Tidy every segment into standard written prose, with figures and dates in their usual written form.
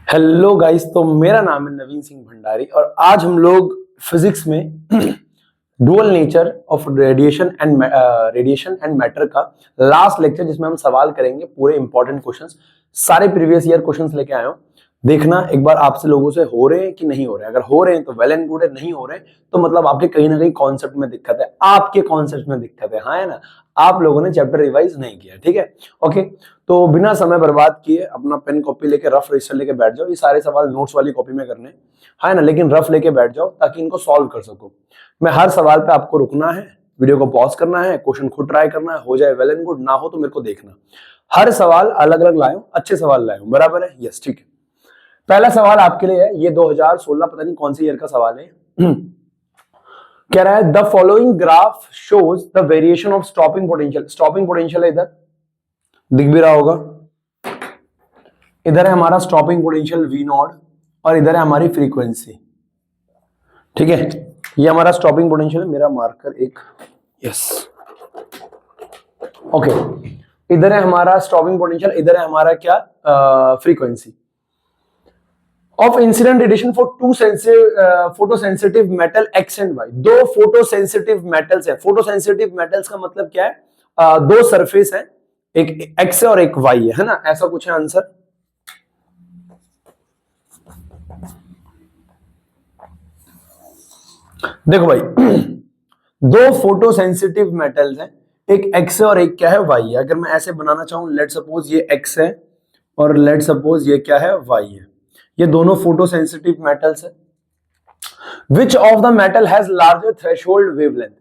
Hello guys, तो मेरा नाम है नवीन सिंह भंडारी और आज हम लोग फिजिक्स में dual nature of radiation and matter का लास्ट लेक्चर जिसमें हम सवाल करेंगे पूरे इंपॉर्टेंट क्वेश्चंस। सारे प्रीवियस ईयर क्वेश्चंस लेके आए हूं। देखना एक बार आपसे लोगों से हो रहे हैं कि नहीं हो रहे हैं। अगर हो रहे हैं तो वेल एंड गुड है, नहीं हो रहे तो मतलब आपके कहीं ना कहीं कॉन्सेप्ट में दिक्कत है, आपके कॉन्सेप्ट में दिक्कत है, हाँ है ना। आप लोगों ने चैप्टर रिवाइज नहीं किया, ठीक है। ओके, तो बिना समय बर्बाद किए अपना पेन कॉपी लेके रफ रजिस्टर लेके बैठ जाओ। ये सारे सवाल नोट्स वाली कॉपी में करने है ना, लेकिन रफ लेके बैठ जाओ ताकि इनको सॉल्व कर सको। मैं हर सवाल पे आपको रुकना है, वीडियो को पॉज करना है, क्वेश्चन खुद ट्राई करना है, हो जाए वेल एंड गुड, ना हो तो मेरे को देखना। हर सवाल अलग अलग लाए हूं, अच्छे सवाल लाए हूं, बराबर है? यस, ठीक है। पहला सवाल आपके लिए है, ये 2016 पता नहीं कौन सी ईयर का सवाल है। कह रहा है the following graph shows the variation of stopping potential. Stopping potential है, इधर दिख भी रहा होगा। इधर है हमारा स्टॉपिंग पोटेंशियल वी नॉट और इधर है हमारी फ्रीक्वेंसी, ठीक है। ये हमारा स्टॉपिंग पोटेंशियल है, मेरा मार्कर एक, यस, ओके। इधर है हमारा स्टॉपिंग पोटेंशियल, इधर है हमारा क्या, frequency of incident radiation for two photosensitive metal X and Y. दो फोटोसेंसिटिव मेटल्स है। फोटोसेंसिटिव मेटल्स का मतलब क्या है? दो सरफेस है, एक एक्स है और एक वाई है ना, ऐसा कुछ है आंसर। देखो भाई, दो फोटोसेंसिटिव मेटल्स हैं, एक एक्स है और एक क्या है, वाई है। अगर मैं ऐसे बनाना चाहूं, लेट सपोज ये एक्स है और लेट सपोज ये क्या है, वाई है। ये दोनों फोटोसेंसिटिव मेटल्स है। Which of the metal has larger threshold wavelength.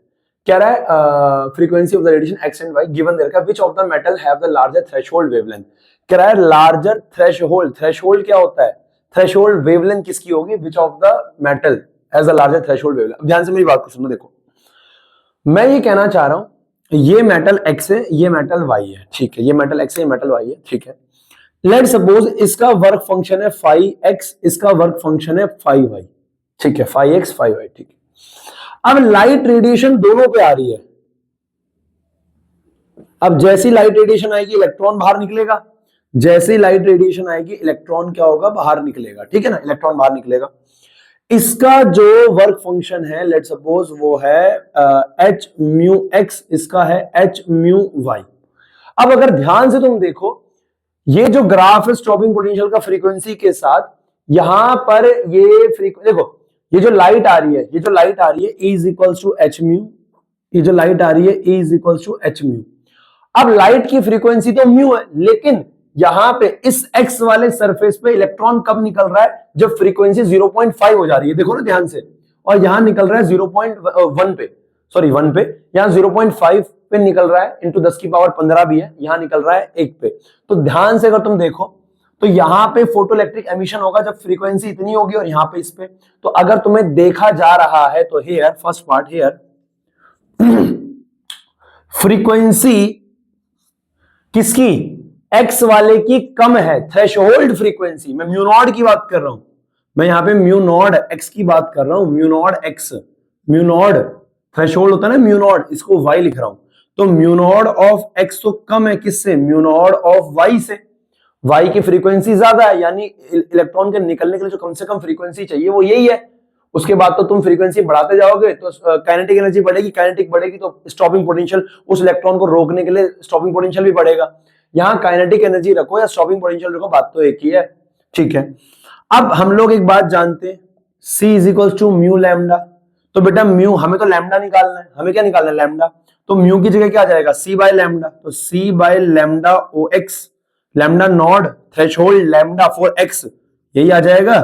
कह रहा है frequency of the radiation x and y given there का, which of the metal have the larger threshold wavelength. कह रहा है लार्जर थ्रेशोल्ड। थ्रेशोल्ड क्या होता है? थ्रेशोल्ड वेवलेंथ किसकी होगी? विच of the metal has the larger threshold wavelength. ध्यान से मेरी बात को सुनो। देखो, मैं ये कहना चाह रहा हूं, ये मेटल एक्स है, ये मेटल वाई है, ठीक है। ये मेटल एक्स है, ये मेटल वाई है, ठीक है। लेट सपोज इसका वर्क फंक्शन है 5x, इसका वर्क फंक्शन है 5y, ठीक है। 5x 5y, ठीक है। अब लाइट रेडिएशन दोनों पे आ रही है। अब जैसी लाइट रेडिएशन आएगी इलेक्ट्रॉन बाहर निकलेगा, जैसी लाइट रेडिएशन आएगी इलेक्ट्रॉन क्या होगा, बाहर निकलेगा, ठीक है ना, इलेक्ट्रॉन बाहर निकलेगा। इसका जो वर्क फंक्शन है, लेट सपोज वो है h म्यू x, इसका है h म्यू y। अब अगर ध्यान से तुम देखो, ये जो ग्राफ है स्टॉपिंग पोटेंशियल का फ्रीक्वेंसी के साथ, यहां पर ये देखो, ये जो लाइट आ रही है, ये जो लाइट आ रही है E is equals to H mu, ये जो लाइट आ रही है E is equals to H mu. अब लाइट की फ्रीक्वेंसी तो म्यू है, लेकिन यहां पे इस एक्स वाले सरफेस पे इलेक्ट्रॉन कब निकल रहा है? जब फ्रीक्वेंसी 0.5 हो जा रही है, देखो ना ध्यान से। और यहां निकल रहा है 0.1 पे, सॉरी 1 पे, यहां 0.5 पे निकल रहा है, इंटू 10 की पावर 15 भी है, यहां निकल रहा है 1 पे। तो ध्यान से अगर तुम देखो तो यहां पे फोटोइलेक्ट्रिक एमिशन होगा जब फ्रीक्वेंसी इतनी होगी, और यहां पे इस पे। तो अगर तुम्हें देखा जा रहा है तो here first part, here frequency किसकी? एक्स वाले की कम है, थ्रेशोल्ड फ्रीक्वेंसी। मैं म्यू नॉट की बात कर रहा हूं, मैं यहां पे म्यू नॉट एक्स की बात कर रहा हूं, mu naught x. Mu naught threshold होता है ना, म्यू नॉट, इसको वाई लिख रहा हूं। तो म्यू नॉट ऑफ एक्स तो कम है किससे? म्यू नॉट ऑफ वाई से। वाई की फ्रीक्वेंसी ज्यादा है, यानी इलेक्ट्रॉन के निकलने के लिए जो कम से कम फ्रीक्वेंसी चाहिए वो यही है। उसके बाद तो तुम फ्रीक्वेंसी बढ़ाते जाओगे तो काइनेटिक एनर्जी बढ़ेगी, काइनेटिक बढ़ेगी तो स्टॉपिंग पोटेंशियल, उस इलेक्ट्रॉन को रोकने के लिए स्टॉपिंग पोटेंशियल भी बढ़ेगा। यहां काइनेटिक एनर्जी रखो या स्टॉपिंग पोटेंशियल रखो, बात तो एक ही है, ठीक है। अब हम लोग एक बात जानते हैं, C is equal to mu lambda. तो बेटा म्यू, हमें तो लैम्डा निकालना है, हमें क्या निकालना है? लैम्डा। तो म्यू की जगह क्या आ जाएगा? C by lambda. तो C by lambda O X, lambda not threshold lambda for X, यही आ जाएगा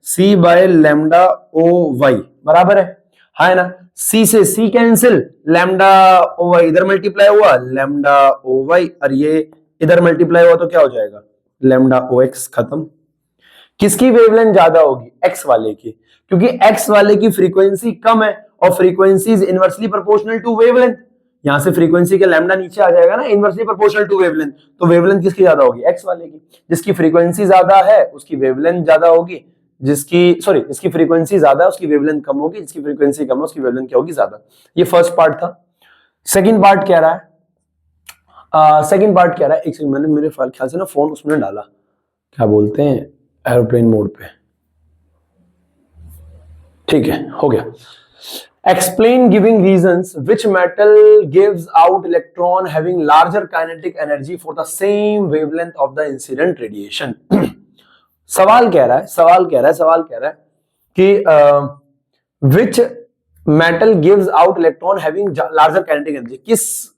C by lambda O Y, बराबर है ना। C से C cancel, lambda O Y इधर मल्टीप्लाई हुआ, लैम्डा ओ वाई, और ये इधर मल्टीप्लाई हुआ तो क्या हो जाएगा? लैम्डा ओ एक्स, खत्म। किसकी वेवलेंथ ज्यादा होगी? एक्स वाले की, क्योंकि एक्स वाले की फ्रीक्वेंसी कम है और frequency is inversely proportional to wavelength. यहां से फ्रीक्वेंसी के लैम्डा नीचे आ जाएगा ना, इनवर्सली प्रोपोर्शनल टू वेवलेंथ। तो वेवलेंथ किसकी ज्यादा होगी? एक्स वाले की। जिसकी फ्रीक्वेंसी ज्यादा है उसकी वेवलेंथ ज्यादा होगी, जिसकी फ्रीक्वेंसी ज्यादा है उसकी वेवलेंथ कम होगी, जिसकी फ्रीक्वेंसी कम है उसकी वेवलेंथ क्या होगी? ज्यादा। ये फर्स्ट पार्ट था। सेकंड पार्ट कह रहा है, एक सेकंड, मैंने मेरे ख्याल से ना फोन उसमें डाला, क्या बोलते हैं, एरोप्लेन मोड पे, ठीक है, हो गया। Explain giving reasons which metal gives out electron having larger kinetic energy for the same wavelength of the incident radiation. सवाल कह रहा है कि which metal gives out electron having larger kinetic energy, किस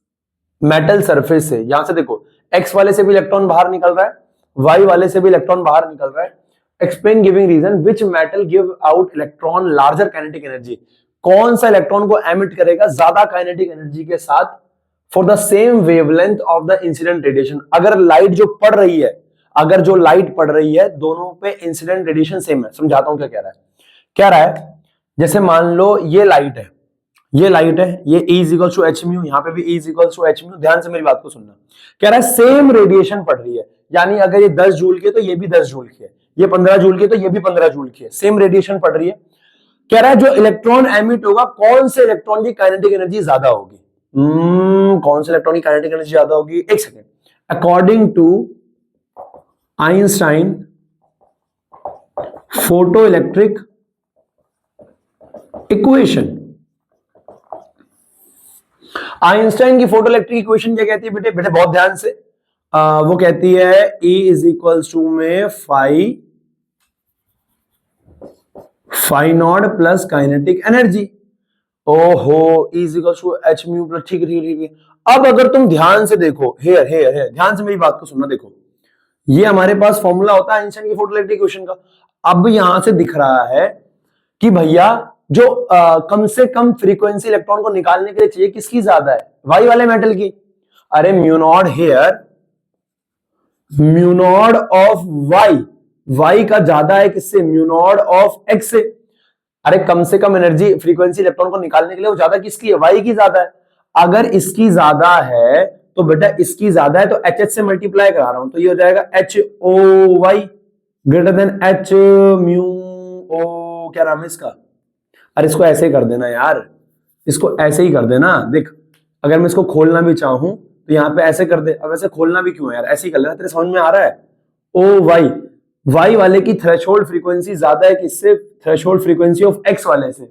मेटल सरफेस से, यहां से देखो एक्स वाले से भी इलेक्ट्रॉन बाहर निकल रहा है, वाई वाले से भी इलेक्ट्रॉन बाहर निकल रहा है। Explain giving reason which metal give out electron larger kinetic energy, कौन सा इलेक्ट्रॉन को एमिट करेगा ज्यादा काइनेटिक एनर्जी के साथ for the same wavelength of the incident radiation. अगर लाइट जो पड़ रही है, अगर जो लाइट पड़ रही है दोनों पे इंसिडेंट रेडिएशन सेम है। समझाता हूं क्या कह रहा है, जैसे मान लो ये लाइट है, ये E equals to H mu, यहाँ पे भी E equals to H mu. ध्यान से मेरी बात को सुनना। कह रहा है सेम रेडिएशन पड़ रही है, यानी अगर ये 10 जूल की है तो ये भी 10 जूल की है, ये 15 जूल की है तो ये भी 15 जूल की है, सेम रेडिएशन पड़ रही है। कह रहा है जो इलेक्ट्रॉन एमिट होगा, कौन से इलेक्ट्रॉन की काइनेटिक एनर्जी ज्यादा होगी? कौन से इलेक्ट्रॉन की काइनेटिक एनर्जी ज्यादा होगी? एक second. According to Einstein photo electric equation, Einstein की फोटो इलेक्ट्रिक इक्वेशन क्या कहती है बेटे? बेटे बहुत ध्यान से, वो कहती है E इज इक्वल्स टू में phi not plus kinetic energy. ओहो, E is equals to H mu plus, ठीक है। अब अगर तुम ध्यान से देखो, हेयर ध्यान से मेरी बात को सुनना, देखो ये हमारे पास फॉर्मूला होता है आइंस्टाइन की फोटो इलेक्ट्रिक इक्वेशन का। अब यहां से दिख रहा है कि भैया जो कम से कम फ्रीक्वेंसी इलेक्ट्रॉन को निकालने के लिए चाहिए, किसकी ज्यादा है? वाई वाले मेटल की। अरे mu not here, mu not of Y का ज्यादा है किससे? म्यू नॉट ऑफ एक्स से। अरे कम से कम एनर्जी फ्रीक्वेंसी इलेक्ट्रॉन को निकालने के लिए वो ज्यादा किसकी है? वाई की ज्यादा है। अगर इसकी ज्यादा है तो बेटा इसकी ज्यादा है, तो एच एच से मल्टीप्लाई करा रहा हूं, तो ये हो जाएगा h o y greater than h mu o, क्या नाम है इसका? अरे इसको ऐसे ही कर देना यार, इसको ऐसे ही कर देना। देख अगर मैं इसको खोलना भी चाहूं तो यहाँ पे ऐसे कर दे। अब ऐसे खोलना भी क्यों है यार, ऐसे ही कर लेना। तेरे समझ में आ रहा है? ओ वाई वाले की थ्रेशोल्ड फ्रीक्वेंसी ज्यादा है किससे? थ्रेशोल्ड फ्रीक्वेंसी ऑफ एक्स वाले से।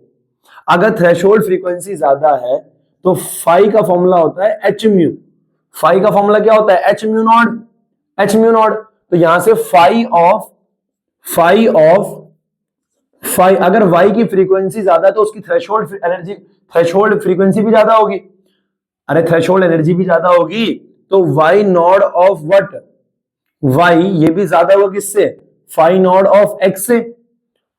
अगर थ्रेशोल्ड फ्रीक्वेंसी ज्यादा है तो फाई का फॉर्मूला होता है एच म्यू। फाई का फॉर्मूला क्या होता है? H mu not. तो यहां से फाई ऑफ अगर y की फ्रीक्वेंसी ज्यादा है तो उसकी थ्रेशोल्ड एनर्जी, थ्रेशोल्ड फ्रीक्वेंसी भी ज्यादा होगी। अरे थ्रेशोल्ड एनर्जी भी ज्यादा होगी तो y not of what? y ये भी ज्यादा होगा किससे? फाई नॉट ऑफ x से।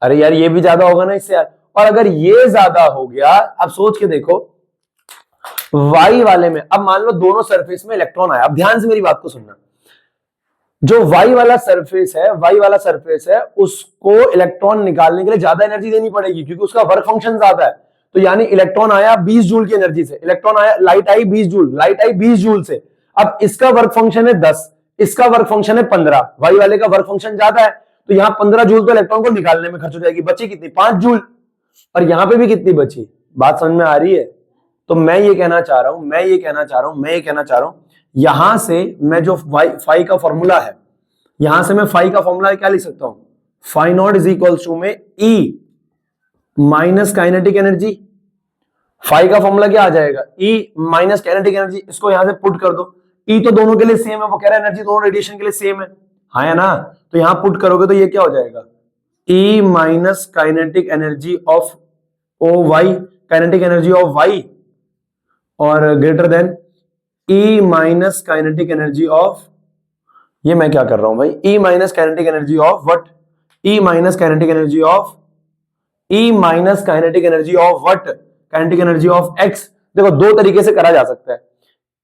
अरे यार ये भी ज्यादा होगा ना इससे यार। और अगर ये ज्यादा हो गया, अब सोच के देखो y वाले में, अब मान लो दोनों सरफेस में इलेक्ट्रॉन आया। अब ध्यान से मेरी बात को सुनना, जो y वाला सरफेस है उसको इलेक्ट्रॉन निकालने के लिए ज्यादा एनर्जी देनी पड़ेगी क्योंकि उसका वर्क फंक्शन ज्यादा है। तो यानी इलेक्ट्रॉन आया 20 जूल की एनर्जी से, लाइट आई 20 जूल से। अब इसका वर्क फंक्शन है 10, इसका वर्क फंक्शन है 15, y वाले का वर्क फंक्शन ज्यादा है तो यहाँ 15 जूल तो इलेक्ट्रॉन को निकालने में खर्च हो जाएगी, बची कितनी? 5 जूल। और यहाँ पे भी कितनी बची? बात समझ में आ रही है? तो मैं ये कहना चाह रहा हूं यहां से मैं जो फाई का फॉर्मूला है, यहां से मैं फाई का फॉर्मूला क्या लिख सकता हूं? Phi not is equals to में E minus kinetic energy. Phi का फॉर्मूला क्या आ जाएगा? E minus kinetic energy. इसको यहां से पुट कर दो। E तो दोनों के लिए सेम है, वो कह रहा है एनर्जी दोनों रेडिएशन के लिए सेम है, हाँ है ना? तो यहां पुट करोगे तो ये क्या हो जाएगा? E minus kinetic energy of o y, kinetic energy of y, और greater than E minus kinetic energy of, ये मैं क्या कर रहा हूं भाई? E minus kinetic energy of what? E minus kinetic energy of what? Kinetic energy of x। देखो दो तरीके से करा जा सकता है,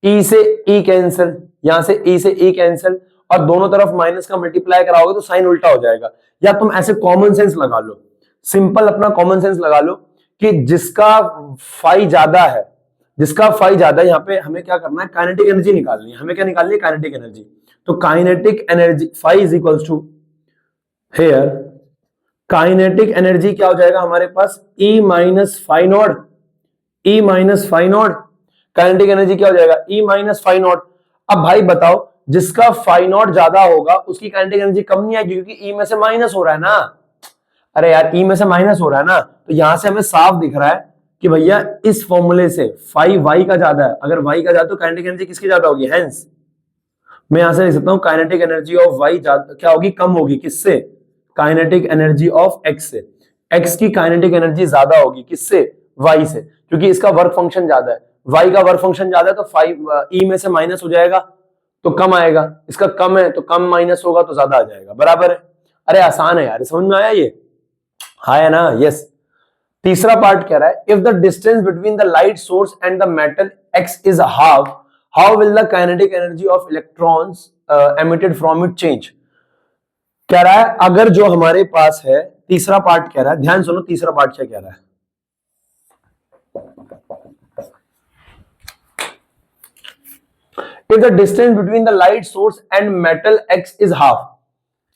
E से E कैंसिल, यहां से E से E कैंसिल, और दोनों तरफ माइनस का मल्टीप्लाई कराओगे तो साइन उल्टा हो जाएगा। या तुम ऐसे कॉमन सेंस लगा लो, सिंपल अपना कॉमन सेंस लगा लो कि जिसका फाई ज्यादा है, यहाँ पे हमें क्या करना है? काइनेटिक एनर्जी निकालनी है। हमें क्या निकालनी है? Kinetic energy. तो kinetic energy phi is equals to, here kinetic energy क्या हो जाएगा हमारे पास? E minus phi nought. Kinetic energy क्या हो जाएगा? E minus phi nought. अब भाई बताओ जिसका फाई नॉट ज्यादा होगा उसकी काइनेटिक एनर्जी कम नहीं आएगी, क्योंकि ई में से माइनस हो रहा है ना। अरे यार ई में से माइनस हो रहा है ना, तो यहां से हमें साफ दिख रहा है कि भैया इस फॉर्मूले से फाई वाई का ज्यादा है, अगर वाई का ज्यादा तो काइनेटिक एनर्जी किसकी ज्यादा होगी, हेंस मैं यहां से लिख सकता हूं काइनेटिक एनर्जी ऑफ वाई क्या होगी, कम होगी, किससे, काइनेटिक एनर्जी ऑफ एक्स से। एक्स की काइनेटिक एनर्जी ज्यादा होगी किससे, वाई से, क्योंकि इसका वर्क फंक्शन ज्यादा है, वाई का वर्क फंक्शन ज्यादा है, तो फाइव ई में से माइनस हो जाएगा तो कम आएगा, इसका कम है तो कम माइनस होगा तो ज्यादा आ जाएगा, बराबर है। अरे आसान है यार, समझ में आया ये, हाँ है ना, यस। तीसरा पार्ट कह रहा है if the distance between the light source and the metal x is half, how will the kinetic energy of electrons emitted from it change. कह रहा है अगर जो हमारे पास है, तीसरा पार्ट कह रहा है, ध्यान सुनो तीसरा पार्ट क्या कह रहा है, if the distance between the light source and metal x is half,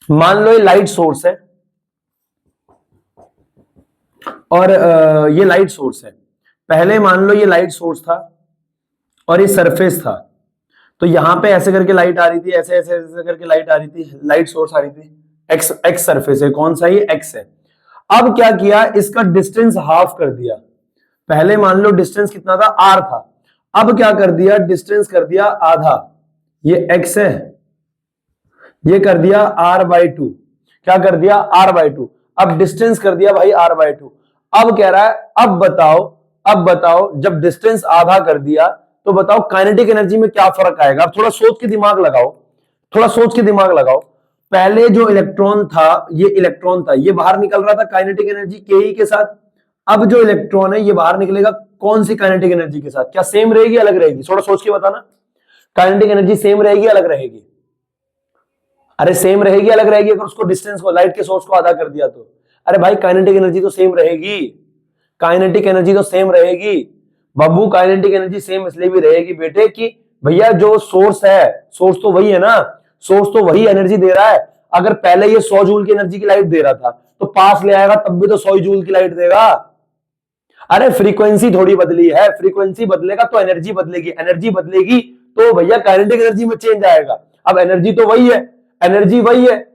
मान लो ये लाइट सोर्स है और ये लाइट सोर्स है, पहले मान लो ये लाइट सोर्स था और ये सरफेस था, तो यहां पे ऐसे करके लाइट आ रही थी, ऐसे ऐसे ऐसे करके लाइट आ रही थी, लाइट सोर्स आ रही थी, एक्स एक्स सरफेस है, कौन सा ये एक्स है। अब क्या किया, इसका डिस्टेंस हाफ कर दिया, पहले मान लो डिस्टेंस कितना था, आर था, अब क्या कर दिया, डिस्टेंस कर दिया आधा, ये x है, ये कर दिया r/2, क्या कर दिया r/2, अब डिस्टेंस कर दिया भाई r/2। अब कह रहा है अब बताओ जब डिस्टेंस आधा कर दिया तो बताओ काइनेटिक एनर्जी में क्या फर्क आएगा। अब थोड़ा सोच के दिमाग लगाओ, थोड़ा सोच के दिमाग लगाओ। पहले जो इलेक्ट्रॉन था, ये इलेक्ट्रॉन था, ये बाहर निकल रहा था काइनेटिक एनर्जी के ई के साथ, अब जो इलेक्ट्रॉन है ये बाहर निकलेगा कौन सी काइनेटिक एनर्जी के साथ, क्या सेम रहेगी अलग रहेगी, थोड़ा सोच के बताना। काइनेटिक एनर्जी सेम रहेगी अलग रहेगी, अरे सेम रहेगी अलग रहेगी, अगर उसको डिस्टेंस को, लाइट के सोर्स को आधा कर दिया तो, अरे भाई काइनेटिक एनर्जी तो सेम रहेगी, काइनेटिक एनर्जी तो सेम रहेगी बाबू, काइनेटिक एनर्जी सेम इसलिए भी रहेगी बेटे कि भैया जो सोर्स है, सोर्स तो वही है ना, सोर्स तो वही एनर्जी दे रहा है। अगर पहले ये 100 जूल की एनर्जी की लाइट दे रहा था तो पास ले आएगा तब भी तो 100 जूल की लाइट देगा। अरे फ्रीक्वेंसी थोड़ी बदली है, फ्रीक्वेंसी बदलेगा तो एनर्जी बदलेगी, एनर्जी बदलेगी तो भैया काइनेटिक एनर्जी में चेंज आएगा। अब एनर्जी तो वही है, एनर्जी वही है,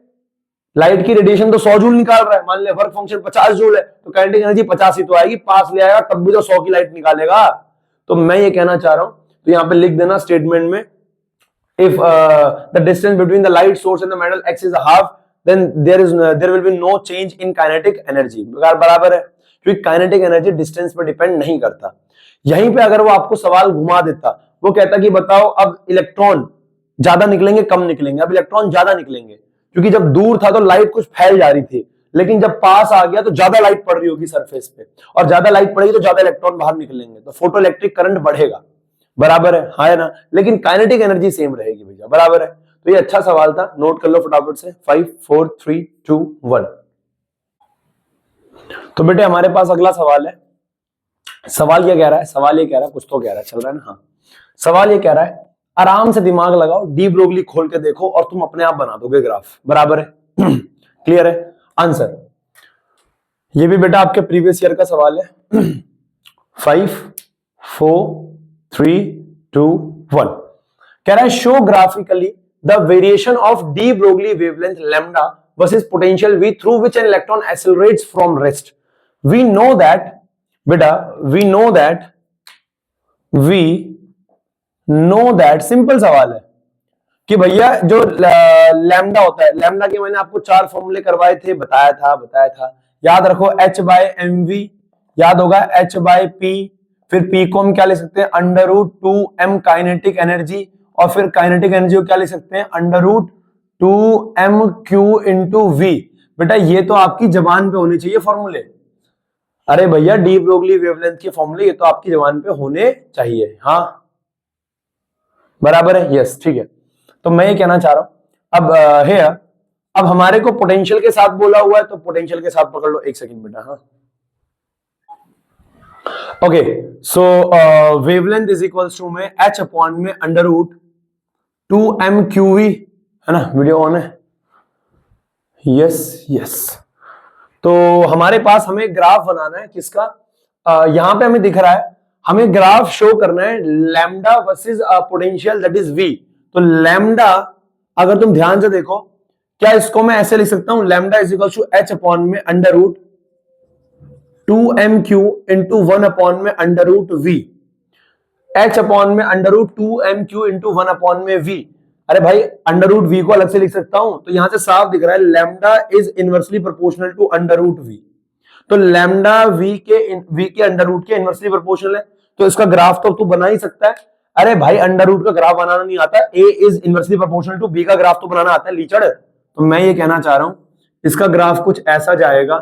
लाइट की रेडिएशन तो 100 जूल निकाल रहा है, मान ले वर्क फंक्शन 50 जूल है तो काइनेटिक एनर्जी 50 ही तो आएगी, पास ले आएगा तब भी तो 100 की लाइट निकालेगा। तो मैं ये कहना चाह रहा हूं, तो यहां पे लिख देना स्टेटमेंट में, if the distance between the light source and the metal x is half, then there will be no change in kinetic energy, बराबर है, क्योंकि काइनेटिक एनर्जी डिस्टेंस पर डिपेंड नहीं करता। यहीं पे अगर वो आपको सवाल घुमा देता, वो कहता कि बताओ अब इलेक्ट्रॉन ज्यादा निकलेंगे कम निकलेंगे, अब इलेक्ट्रॉन ज्यादा निकलेंगे, क्योंकि जब दूर था तो लाइट कुछ फैल जा रही थी, लेकिन जब पास आ गया तो ज्यादा लाइट पड़ रही होगी सरफेस पे, और ज्यादा लाइट पड़ेगी तो ज्यादा इलेक्ट्रॉन बाहर निकलेंगे, तो फोटो इलेक्ट्रिक करंट बढ़ेगा, बराबर है, हाँ है ना, लेकिन काइनेटिक एनर्जी सेम रहेगी भैया, बराबर है। तो ये अच्छा सवाल था, नोट कर लो फटाफट से, 5 4 3 2 1। तो बेटे हमारे पास अगला सवाल है, सवाल क्या कह रहा है, सवाल ये कह रहा है, कुछ तो कह रहा है, चल रहा है ना, हाँ सवाल ये कह रहा है, आराम से दिमाग लगाओ, डी ब्रोगली खोल के देखो और तुम अपने आप बना दोगे ग्राफ, बराबर है, क्लियर है। आंसर ये भी बेटा आपके प्रीवियस ईयर का सवाल है, 5 4 3 2 1। कह रहा है show graphically the variation of de Broglie wavelength lambda versus potential V through which an electron accelerates from rest. We know that बेटा, वी नो दैट सिंपल सवाल है कि भैया जो लैम्डा होता है, लैम्डा के मैंने आपको 4 फॉर्मूले करवाए थे, बताया था, याद रखो h/mv, याद होगा h/p, फिर p को हम क्या ले सकते हैं, √2m काइनेटिक एनर्जी, और फिर काइनेटिक एनर्जी को क्या ले सकते हैं, √2mq इंटू v। बेटा ये तो आपकी जबान पे होने चाहिए फॉर्मूले, अरे भैया डी ब्रोगली वेवलेंथ के फॉर्मूले ये तो आपकी जबान पे होने चाहिए, हाँ बराबर है, यस ठीक है। तो मैं ये कहना चाह रहा हूं अब है, अब हमारे को पोटेंशियल के साथ बोला हुआ है तो पोटेंशियल के साथ पकड़ लो, एक सेकंड बेटा, हाँ okay. So wavelength is equals to में h अपॉन में √2mqv, है ना, वीडियो ऑन है, यस। तो हमारे पास हमें ग्राफ बनाना है किसका, यहां पे हमें दिख रहा है, हमें ग्राफ शो करना है lambda versus potential that is v। तो लैम्डा, अगर तुम ध्यान से देखो, क्या इसको मैं ऐसे लिख सकता हूं, lambda is equal to h upon में under root 2mq into 1 upon में under root v, h upon में under root 2mq into 1 upon m v. अरे भाई अंडर रूट वी को अलग से लिख सकता हूं, तो यहां से साफ दिख रहा है lambda is inversely proportional to under root V. तो लैम्डा वी के अंडर रूट के इनवर्सली प्रोपोर्शनल है, तो इसका ग्राफ तो तू बना ही सकता है। अरे भाई अंडर रूट का ग्राफ बनाना नहीं आता, a is inversely proportional to b का ग्राफ तो बनाना आता है लीचड़। तो मैं ये कहना चाह रहा हूं इसका ग्राफ कुछ ऐसा जाएगा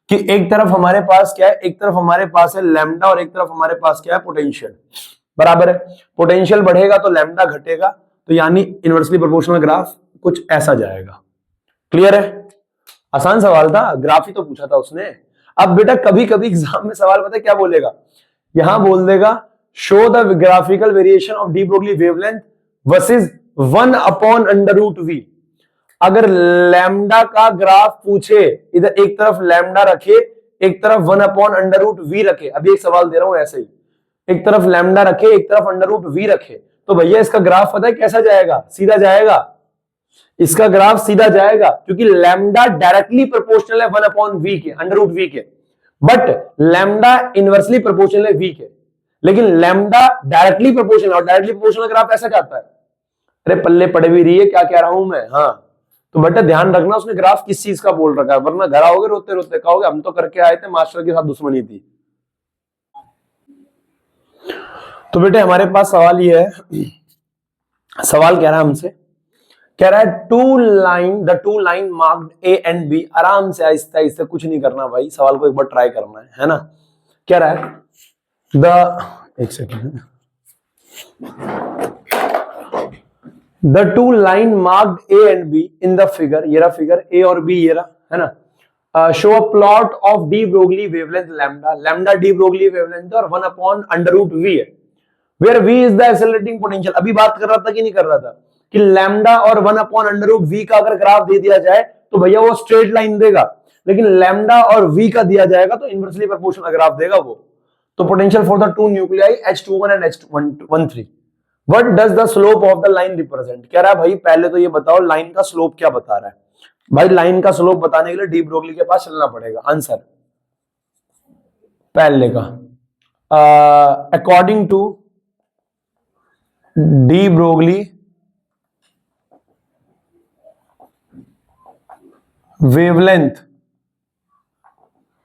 कि एक तरफ हमारे पास क्या है, एक तरफ हमारे पास है लैम्डा और एक तरफ हमारे पास क्या है, पोटेंशियल, बराबर है। पोटेंशियल बढ़ेगा तो लैम्डा घटेगा, तो यानी इनवर्सली प्रोपोर्शनल ग्राफ कुछ ऐसा जाएगा। क्लियर है? आसान सवाल था, ग्राफ ही तो पूछा था उसने। अब बेटा कभी कभी एग्जाम में सवाल पता है क्या बोलेगा, यहां बोल देगा show the graphical variation of de Broglie wavelength versus 1 upon under root V. अगर लैम्डा का ग्राफ पूछे, इधर एक तरफ लैम्डा रखे, एक तरफ 1 अपॉन अंडर रूट वी रखे, अभी एक सवाल दे रहा हूं ऐसे ही, एक तरफ लैम्डा रखे एक तरफ अंडर रूट वी रखे, तो भैया इसका ग्राफ पता है कैसा जाएगा, सीधा जाएगा। इसका ग्राफ सीधा जाएगा क्योंकि लैम्डा डायरेक्टली प्रोपोर्शनल है 1 अपॉन वी के, अंडर रूट वी के, बट लैम्डा इनवर्सली प्रोपोर्शनल है वी के। लेकिन लैम्डा डायरेक्टली प्रोपोर्शनल, और डायरेक्टली प्रोपोर्शनल ग्राफ ऐसा जाता है। अरे पल्ले पड़े भी रही है क्या कह रहा हूं मैं, हाँ। तो बेटा ध्यान रखना उसने ग्राफ किस चीज का बोल रखा है, वरना घर आओगे रोते रोते कहोगे हम तो करके आए थे, मास्टर के साथ दुश्मनी थी। तो बेटे हमारे पास सवाल ये है, सवाल कह रहा है हमसे, कह रहा है the two line marked A and B. आराम से आहिस्ता आहिस्ता, कुछ नहीं करना भाई, सवाल को एक बार ट्राई करना है ना। कह रहा है एक second, the two line marked A and be in the figure, ये रहा फिगर, ए और बी ये रहा, है ना। Show a plot of de Broglie wavelength lambda, lambda de Broglie wavelength और 1 अपॉन अंडर रूट वी है, where V is the accelerating potential. अभी बात कर रहा था कि नहीं कर रहा था कि लैम्डा और 1 अपॉन अंडर रूट वी का अगर ग्राफ दे दिया जाए तो भैया वो स्ट्रेट लाइन देगा, लेकिन लैम्डा और वी का दिया जाएगा तो इनवर्सली प्रोपोर्शनल ग्राफ देगा वो। तो potential for the two nuclei H21 and H13, what does the slope of the line represent. कह रहा है भाई पहले तो ये बताओ लाइन का स्लोप क्या बता रहा है। भाई लाइन का स्लोप बताने के लिए डी ब्रोगली के पास चलना पड़ेगा। आंसर पहले का, according to de Broglie wavelength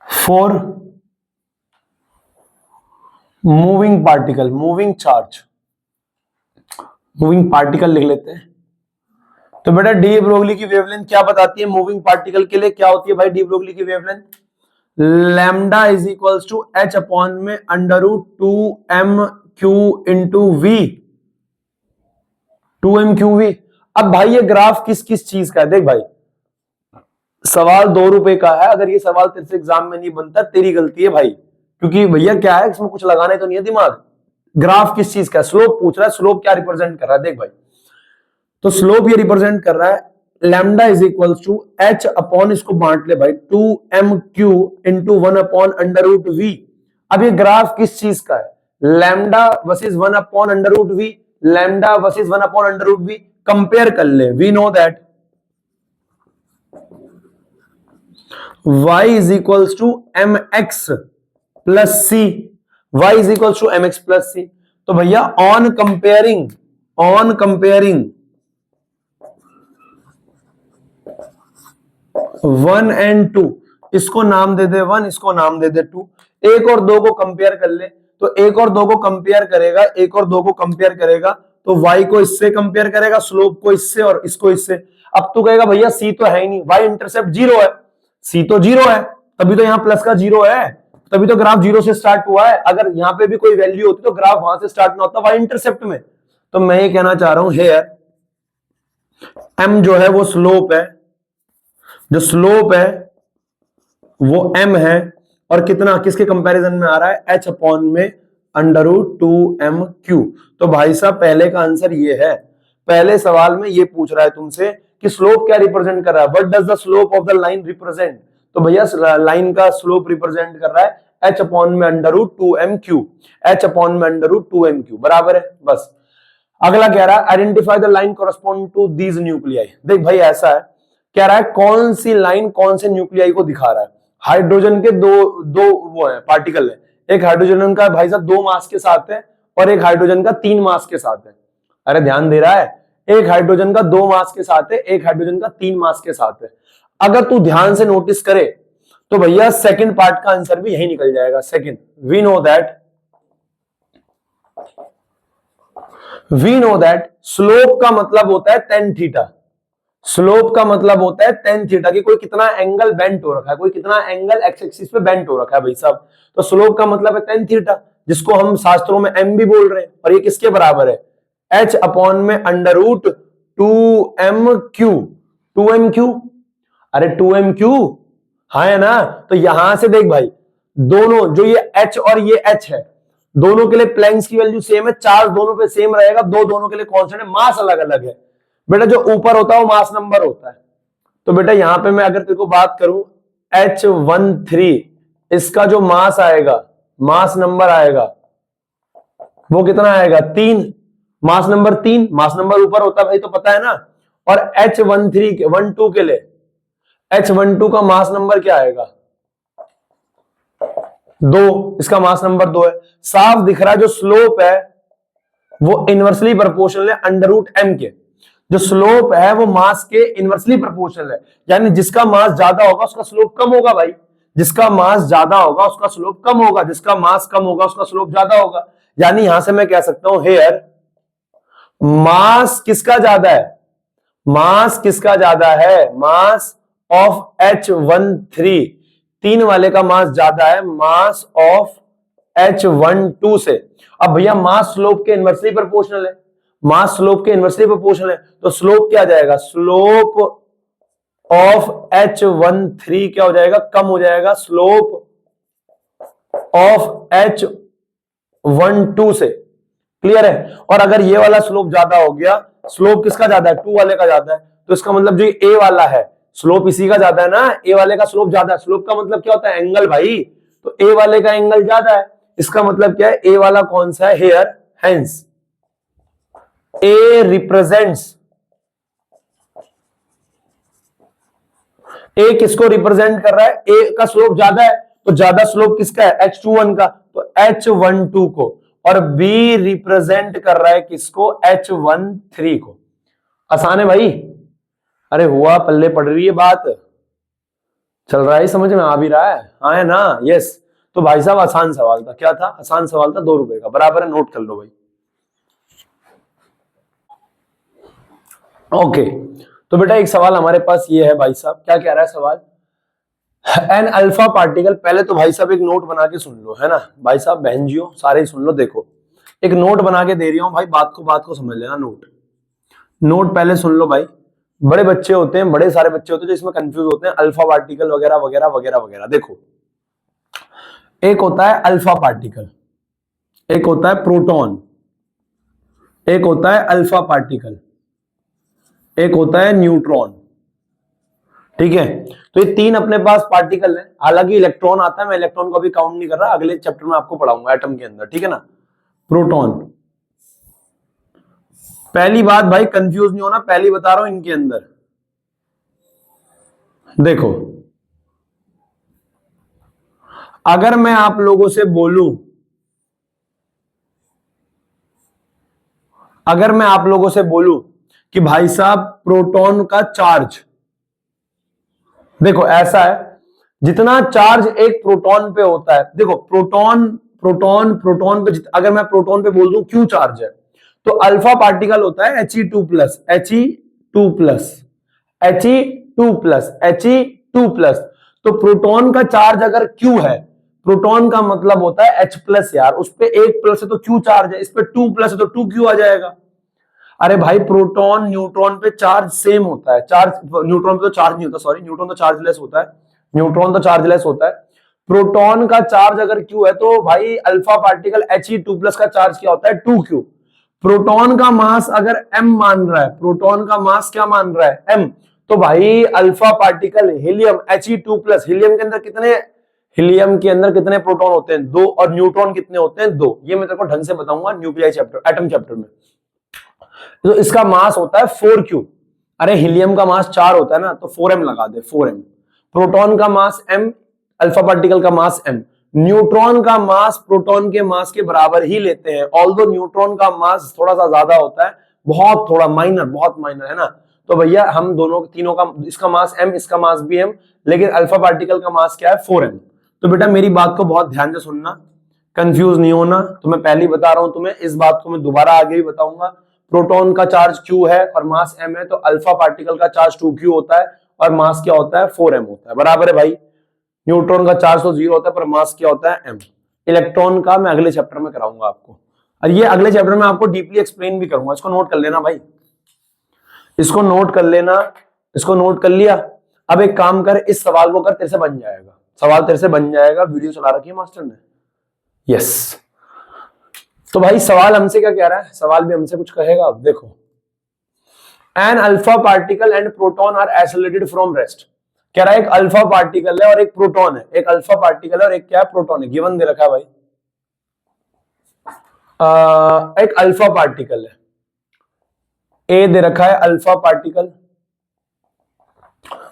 for moving particle, moving charge, moving particle लिख लेते हैं। तो बेटा डी ब्रोगली की वेवलेंथ क्या बताती है मूविंग पार्टिकल के लिए, क्या होती है भाई डी ब्रोगली की wavelength, lambda is equals to h upon में under root 2mq into v, 2mqv। अब भाई ये ग्राफ किस किस चीज का है, देख भाई सवाल 2 रुपए का है, अगर ये सवाल तेरे से एग्जाम में नहीं बनता तेरी गलती है भाई, क्योंकि भैया क्या है इसमें कुछ लगाने तो नहीं है दिमाग। ग्राफ किस चीज का, स्लोप पूछ रहा है, स्लोप क्या रिप्रेजेंट कर रहा है, देख भाई। तो स्लोप ये रिप्रेजेंट कर रहा है lambda is equals to h upon, इसको बांट ले भाई, 2mq into 1 upon under root V. अब ये ग्राफ किस चीज का है, lambda versus 1 upon under root V, lambda versus 1 upon under root V, compare कर ले। We know that y is equals to mx plus c, y is equals to mx plus c। तो भैया on comparing 1 and 2, इसको नाम दे दे 1, इसको नाम दे दे 2, 1 और 2 को कंपेयर कर ले। तो 1 और 2 को कंपेयर करेगा, 1 और 2 को कंपेयर करेगा तो y को इससे कंपेयर करेगा, स्लोप को इससे और इसको इससे। अब तू कहेगा भैया c तो है ही नहीं, y इंटरसेप्ट 0 है, c तो 0 है, तभी तो यहां प्लस का 0 है, तभी तो ग्राफ 0 से स्टार्ट हुआ है। अगर यहां पे भी कोई वैल्यू होती तो ग्राफ वहां से स्टार्ट ना होता y इंटरसेप्ट में। तो मैं ये कहना चाह रहा हूं हेयर m जो है वो स्लोप है, जो स्लोप है वो m है, और कितना किसके कंपैरिजन में आ रहा है, h अपॉन में अंडर रूट 2mq। तो भाई साहब पहले का आंसर ये है, पहले सवाल में ये पूछ रहा है तुमसे कि स्लोप क्या रिप्रेजेंट कर रहा है, what does the slope of the line represent. तो भैया लाइन का स्लोप रिप्रेजेंट कर रहा है h अपॉन में under root 2mq, h upon में अंडर रूट 2mq, बराबर है। बस अगला कह रहा है identify the line correspond to these nuclei. देख भाई ऐसा है, कह रहा है कौन सी लाइन कौन से न्यूक्लियाई को दिखा रहा है। हाइड्रोजन के दो वो है पार्टिकल है, एक हाइड्रोजन का भाई साहब 2 मास के साथ है और एक हाइड्रोजन का 3 मास के साथ है। अरे ध्यान दे रहा है, एक हाइड्रोजन का 2 मास के साथ है, एक हाइड्रोजन का 3 मास के साथ है। अगर तू ध्यान से नोटिस करे तो भैया सेकंड पार्ट का आंसर भी यही निकल जाएगा। Second, we know that slope का मतलब होता है tan थीटा। स्लोप का मतलब होता है tan थीटा की कोई कितना एंगल बेंट हो रखा है, कोई कितना एंगल एक्स एक्सिस पे बेंट हो रखा है भाई साहब। तो स्लोप का मतलब है tan थीटा, जिसको हम शास्त्रों में m भी बोल रहे हैं। और ये किसके बराबर है? h अपॉन में अंडर रूट 2m क्यू। अरे 2m क्यू, हाँ है ना। तो यहां से देख भाई, दोनों जो ये h और ये h है, दोनों के लिए प्लैंक्स की वैल्यू सेम है, चार्ज दोनों पे सेम रहेगा, दोनों के लिए कांस्टेंट है, मास अलग अलग है। बेटा जो ऊपर होता है वो मास नंबर होता है। तो बेटा यहां पे मैं अगर तेरे को बात करूं H13, इसका जो मास आएगा, मास नंबर आएगा वो कितना आएगा? 3। मास नंबर 3, मास नंबर ऊपर होता है भाई, तो पता है ना। और H13 के 12 के लिए H12 का मास नंबर क्या आएगा? 2। इसका मास नंबर 2 है। साफ दिख रहा है जो स्लोप है वो इनवर्सली प्रोपोर्शनल है अंडर रूट m के। जो स्लोप है वो मास के इनवर्सली प्रोपोर्शनल है, यानी जिसका मास ज्यादा होगा उसका स्लोप कम होगा भाई। जिसका मास ज्यादा होगा उसका स्लोप कम होगा, जिसका मास कम होगा उसका स्लोप ज्यादा होगा। यानी यहां से मैं कह सकता हूं हेयर मास किसका ज्यादा है? मास किसका ज्यादा है? मास ऑफ H13, 3 वाले का मास ज्यादा है मास ऑफ H12 से। अब भैया मास स्लोप के इनवर्सली प्रोपोर्शनल है, मास स्लोप के इनवर्सली प्रोपोर्शनल है, तो स्लोप क्या जाएगा? स्लोप ऑफ H13 क्या हो जाएगा? कम हो जाएगा स्लोप ऑफ H12 से। क्लियर है? और अगर ये वाला स्लोप ज्यादा हो गया, स्लोप किसका ज्यादा है? 2 वाले का ज्यादा है, तो इसका मतलब जो ए वाला है स्लोप इसी का ज्यादा है ना, ए वाले का स्लोप ज्यादा है। स्लोप का मतलब क्या होता है? एंगल भाई। तो ए वाले का एंगल ज्यादा है, इसका मतलब क्या है? ए वाला कौन सा है? हेयर हेंस ए रिप्रेजेंट्स, ए किसको रिप्रेजेंट कर रहा है? ए का स्लोप ज्यादा है, तो ज्यादा स्लोप किसका है? H21 का, तो H12 को। और बी रिप्रेजेंट कर रहा है किसको? H13 को। आसान है भाई। अरे हुआ, पल्ले पड़ रही है बात, चल रहा है, समझ में आ भी रहा है? हाँ है ना? यस। तो भाई साहब आसान सवाल था। क्या था? आसान सवाल था, 2 रुपए का, बराबर है, नोट कर लो भाई। ओके, तो बेटा एक सवाल हमारे पास ये है भाई साहब, क्या कह रहा है सवाल? एन अल्फा पार्टिकल, पहले तो भाई साहब एक नोट बना के सुन लो, है ना भाई साहब, बहन जियो सारे ही सुन लो। देखो एक नोट बना के दे रही हूं भाई, बात को समझ लेना। नोट पहले सुन लो भाई। बड़े बच्चे होते हैं, बड़े सारे बच्चे होते हैं जो इसमें कंफ्यूज होते हैं, अल्फा पार्टिकल वगैरह वगैरह वगैरह वगैरह। देखो एक होता है अल्फा पार्टिकल, एक होता है प्रोटॉन, एक होता है अल्फा पार्टिकल, एक होता है न्यूट्रॉन। ठीक है, तो ये 3 अपने पास पार्टिकल है। हालांकि इलेक्ट्रॉन आता है, मैं इलेक्ट्रॉन को अभी काउंट नहीं कर रहा, अगले चैप्टर में आपको पढ़ाऊंगा एटम के अंदर, ठीक है ना। प्रोटॉन, पहली बात भाई कंफ्यूज नहीं होना, पहली बता रहा हूं इनके अंदर देखो, अगर मैं आप लोगों से बोलूं, अगर मैं आप लोगों से बोलूं कि भाई साहब प्रोटॉन का चार्ज, देखो ऐसा है, जितना चार्ज एक प्रोटॉन पे होता है, देखो प्रोटॉन प्रोटॉन प्रोटॉन पे अगर मैं प्रोटॉन पे बोल दूं क्यों चार्ज है, तो अल्फा पार्टिकल होता है He2 plus He2 plus He2 plus He2 plus. तो प्रोटॉन का चार्ज अगर Q है, प्रोटॉन का मतलब होता है H प्लस यार, उस पे 1 प्लस है तो Q चार्ज है, इस पे 2 प्लस है तो 2Q आ जाएगा। अरे भाई प्रोटॉन न्यूट्रॉन पे चार्ज सेम होता है, चार्ज न्यूट्रॉन पे तो चार्ज नहीं होता, सॉरी न्यूट्रॉन तो चार्जलेस होता है, न्यूट्रॉन तो चार्जलेस होता है। प्रोटॉन का चार्ज अगर Q है तो भाई अल्फा पार्टिकल He2 प्लस का चार्ज क्या होता है? 2Q। प्रोटॉन का मास अगर m मान रहा है, प्रोटॉन का मास क्या मान रहा है? m, तो भाई alpha particle helium He2 plus, helium के अंदर कितने, हीलियम के अंदर कितने प्रोटॉन होते हैं? 2, और न्यूट्रॉन कितने होते हैं? 2। ये मैं तेरे को ढंग से बताऊंगा न्यूक्लियर चैप्टर, एटम चैप्टर में। तो इसका मास होता है 4Q। अरे हीलियम का मास 4 होता है ना, तो 4m लगा दे, 4m। प्रोटॉन का मास m, अल्फा पार्टिकल का मास m। न्यूट्रॉन का मास प्रोटॉन के मास के बराबर ही लेते हैं, ऑल्दो न्यूट्रॉन का मास थोड़ा सा ज्यादा होता है, बहुत थोड़ा माइनर, बहुत माइनर है ना। तो भैया हम दोनों तीनों का, इसका मास m, इसका मास भी m, लेकिन अल्फा पार्टिकल का मास क्या है 4m। तो बेटा मेरी बात को बहुत ध्यान से सुनना, कंफ्यूज नहीं होना। तो मैं पहले ही बता रहा हूं तुम्हें, इस बात को मैं दोबारा आगे भी बताऊंगा। प्रोटॉन का चार्ज q है और मास m है, तो अल्फा पार्टिकल का चार्ज 2q होता है और मास क्या होता है 4m होता है, बराबर है भाई। न्यूट्रॉन का चार्ज तो 0 होता है पर मास क्या होता है m। इलेक्ट्रॉन का मैं अगले चैप्टर में कराऊंगा आपको, और ये अगले चैप्टर में आपको डीपली एक्सप्लेन भी करूंगा। इसको नोट कर लेना भाई, इसको नोट कर लेना, इसको नोट कर लिया। अब एक काम कर, इस सवाल को कर, तेरे से बन जाएगा सवाल, तेरे से बन जाएगा। वीडियो चला रखी है मास्टर ने, यस। तो भाई सवाल हमसे क्या कह रहा है, सवाल भी हमसे कुछ कहेगा। अब देखो, an alpha particle and proton are isolated from rest. कह रहा है एक अल्फा पार्टिकल है और एक प्रोटॉन है, एक अल्फा पार्टिकल है और एक क्या है प्रोटॉन है, गिवन दे रखा है भाई। एक अल्फा पार्टिकल है, ए दे रखा है अल्फा पार्टिकल,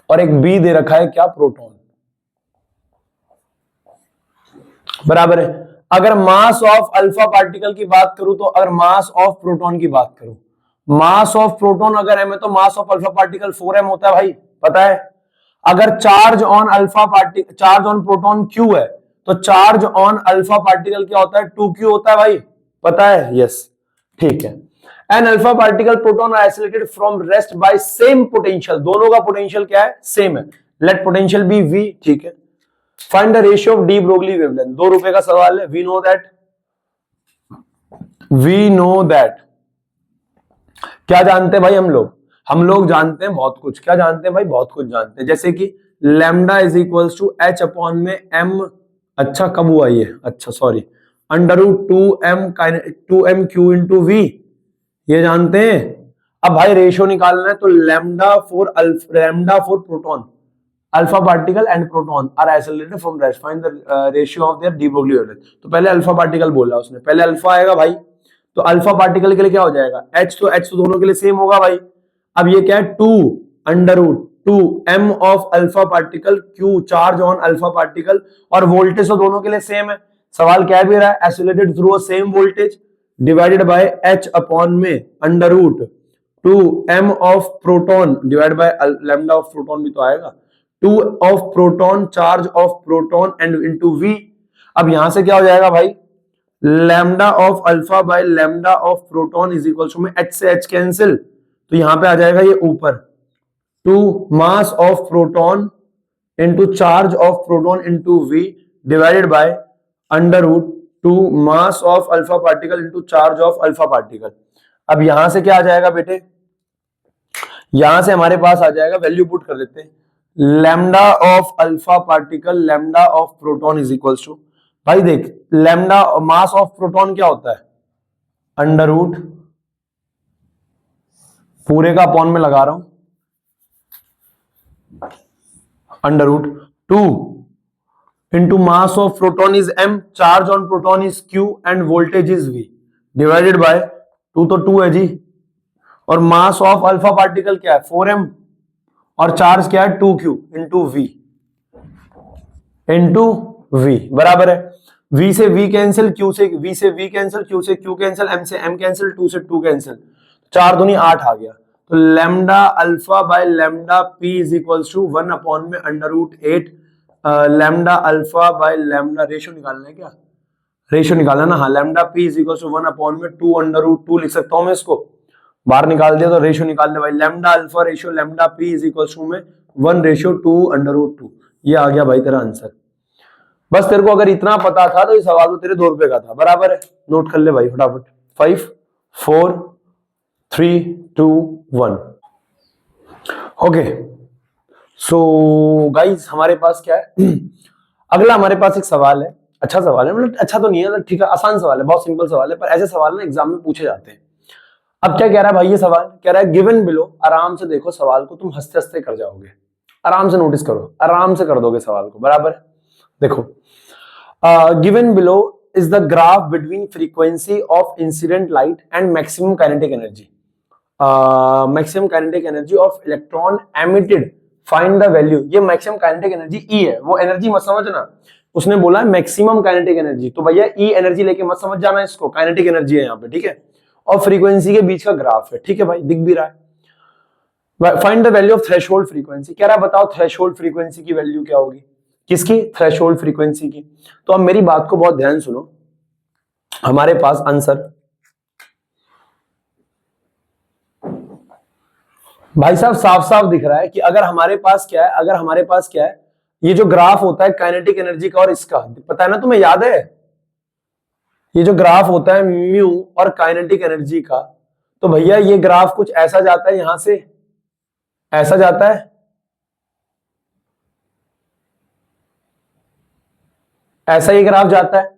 और एक बी दे रखा है क्या प्रोटॉन, बराबर है। अगर मास ऑफ अल्फा पार्टिकल की बात करूं तो, अगर मास ऑफ प्रोटॉन की बात करूं, मास ऑफ प्रोटॉन अगर m है तो mass of alpha particle 4m होता है भाई, पता है। अगर charge on alpha particle, charge on proton q है, तो चार्ज ऑन अल्फा पार्टिकल क्या होता है 2q होता है भाई, पता है, यस, ठीक है। An alpha particle proton isolated from rest by same potential, दोनों का पोटेंशियल क्या है, सेम है, लेट पोटेंशियल बी v, ठीक है। Find the ratio of de Broglie wavelength, ₹2 का सवाल है। वी नो दैट, क्या जानते हैं भाई हम लोग जानते हैं बहुत कुछ। क्या जानते हैं भाई, बहुत कुछ जानते हैं, जैसे कि lambda is equals to h upon में m, अच्छा कब हुआ ये, अच्छा sorry, √2m q into v, ये जानते हैं। अब भाई रेशियो निकालना है, तो lambda for proton, alpha particle and proton are isolated from rest, find the ratio of their de Broglie wavelength. तो पहले अल्फा पार्टिकल बोला उसने, पहले अल्फा आएगा भाई, तो अल्फा पार्टिकल के लिए क्या हो जाएगा h, तो h तो दोनों के लिए सेम होगा भाई। अब ये क्या है 2√2m of alpha particle q, charge on alpha particle, और वोल्टेज तो दोनों के लिए सेम है। सवाल क्या भी रहा है, isolated through a same voltage divided by h upon में √2m of proton divide by lambda of proton भी तो आएगा, 2 of proton, charge of proton and into v। अब यहां से क्या हो जाएगा भाई, lambda of alpha by lambda of proton is equal to में h से h कैंसिल, तो यहां पे आ जाएगा ये ऊपर 2 mass of proton into charge of proton into v divided by √2 mass of alpha particle into charge of alpha particle. अब यहां से क्या आ जाएगा बेटे, यहां से हमारे पास आ जाएगा, वैल्यू पुट कर देते हैं, lambda of alpha particle lambda of proton is equals to, भाई देख लैम्डा मास ऑफ प्रोटॉन क्या होता है, अंडर रूट, पूरे का अपॉन में लगा रहा हूं, √2 into mass of proton is m, charge on proton is q end voltage is v divided by 2, तो 2 है जी, और मास ऑफ अल्फा पार्टिकल क्या है 4m, और चार्ज क्या है 2q इंटू v बराबर है। v से v कैंसिल, q से v से v कैंसिल, q से q कैंसिल, m से m कैंसिल, 2 से 2 कैंसिल, 4 दूनी 8 आ गया। तो lambda alpha by lambda p is equals to 1 upon में √8 lambda alpha by lambda, ratio निकालना है क्या, रेशियो निकालना ना, हाँ, lambda p is equals to 1 upon में 2 √2 लिख सकता हूं मैं, इसको बाहर निकाल दिया तो रेशियो निकाल दे भाई, lambda alpha ratio lambda p is equals to में 1:2 √2, ये आ गया भाई तेरा आंसर। बस तेरे को अगर इतना पता था तो ये सवाल तो तेरे ₹2 का था, बराबर है, नोट कर ले भाई फटाफट, 5 4 3 2 1। ओके, सो गाइस हमारे पास क्या है अगला हमारे पास एक सवाल है, अच्छा सवाल है, मतलब अच्छा तो नहीं है, ठीक है, आसान सवाल है, बहुत सिंपल सवाल है, पर ऐसे सवाल ना एग्जाम में पूछे जाते हैं। अब क्या कह रहा है भाई, ये सवाल कह रहा है गिवन बिलो, आराम से देखो सवाल को, तुम हंसते हंसते कर जाओगे, आराम से नोटिस करो, आराम से कर दोगे सवाल को, बराबर है। देखो, given below is the graph between frequency of incident light and maximum kinetic energy. Maximum kinetic energy of electron emitted, find the value. ये मैक्सिमम काइनेटिक एनर्जी ई है, वो एनर्जी मत समझना, उसने बोला है मैक्सिमम काइनेटिक एनर्जी, तो भैया ई एनर्जी लेके मत समझ जाना इसको, काइनेटिक एनर्जी है यहाँ पे, ठीक है। और फ्रीक्वेंसी के बीच का ग्राफ है, ठीक है भाई, दिख भी रहा है। Find the value of threshold frequency, कह रहा है बताओ थ्रेशोल्ड फ्रीक्वेंसी की वैल्यू क्या होगी, किसकी, थ्रेशोल्ड फ्रीक्वेंसी की। तो अब मेरी बात को बहुत ध्यान सुनो, हमारे पास आंसर भाई साहब साफ साफ दिख रहा है कि अगर हमारे पास क्या है, अगर हमारे पास क्या है, ये जो ग्राफ होता है काइनेटिक एनर्जी का और इसका, पता है ना तुम्हें, याद है ये जो ग्राफ होता है म्यू और काइनेटिक एनर्जी का, तो भैया ये ग्राफ कुछ ऐसा जाता है, यहां से ऐसा जाता है, ऐसा ये ग्राफ जाता है।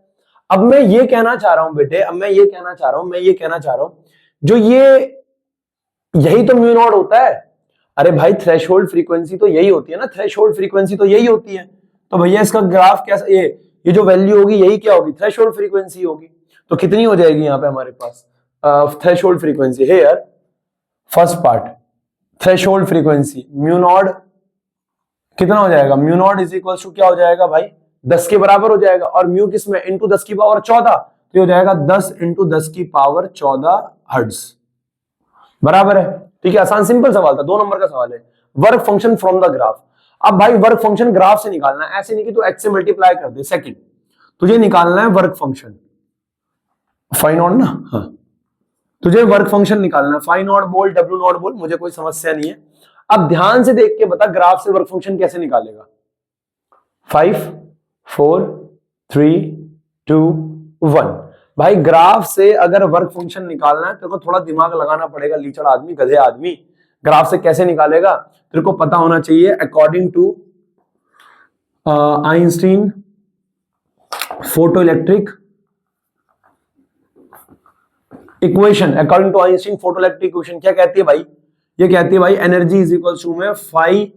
अब मैं ये कहना चाह रहा हूं बेटे, अब मैं ये कहना चाह रहा हूं, जो ये यही तो म्यू नॉट होता है। अरे भाई थ्रेशोल्ड फ्रीक्वेंसी तो यही होती है ना, थ्रेशोल्ड फ्रीक्वेंसी तो यही होती है। तो भैया इसका ग्राफ कैसा, ये जो वैल्यू होगी यही क्या होगी, थ्रेशोल्ड फ्रीक्वेंसी होगी। तो कितनी हो जाएगी यहाँ पे हमारे पास threshold frequency, here first part threshold frequency mu nought कितना हो जाएगा, mu nought is equal to क्या हो जाएगा भाई, 10 के बराबर हो जाएगा, और म्यू किसमें, इंटू 10 की पावर 14, तो हो जाएगा 10 इंटू 10 की पावर 14 हर्ट्ज, बराबर है, ठीक है। आसान सिंपल सवाल था, 2 नंबर का सवाल है। Work function from the graph, अब भाई वर्क फंक्शन ग्राफ से निकालना है, ऐसे नहीं कि तू एक्स से मल्टीप्लाई कर दे, सेकंड तुझे निकालना है वर्क फंक्शन, फाई नॉट ना, हाँ तुझे वर्क फंक्शन निकालना है, फाई नॉट बोल डब्ल्यू नॉट बोल, मुझे कोई समस्या नहीं है। अब ध्यान से देख के बता ग्राफ से वर्क फंक्शन कैसे निकालेगा, 5 4 3 2 1। भाई ग्राफ से अगर वर्क फंक्शन निकालना है तेरे को थोड़ा दिमाग लगाना पड़ेगा, लीचड़ आदमी, गधे आदमी। ग्राफ से कैसे निकालेगा तेरे को पता होना चाहिए, according to Einstein photo electric equation, according to Einstein photo electric equation क्या कहती है भाई, ये कहती है भाई एनर्जी इज इक्वल टू में फाई